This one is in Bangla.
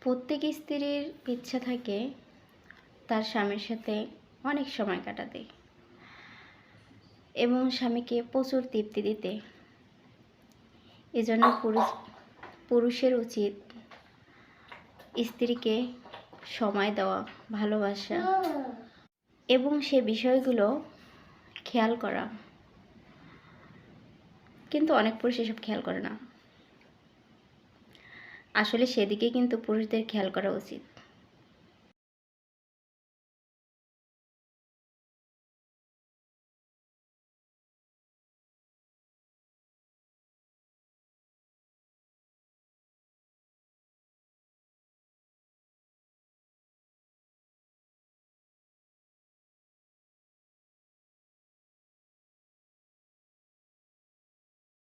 প্রত্যেক স্ত্রীর ইচ্ছা থাকে তার স্বামীর সাথে অনেক সময় কাটাতে এবং স্বামীকে প্রচুর তৃপ্তি দিতে। এজন্য পুরুষের উচিত স্ত্রীকে সময় দেওয়া, ভালোবাসা এবং সে বিষয়গুলো খেয়াল করা। কিন্তু অনেক পুরুষ এসব খেয়াল করে না। আসলে সেদিকে কিন্তু পুরুষদের খেয়াল করা উচিত।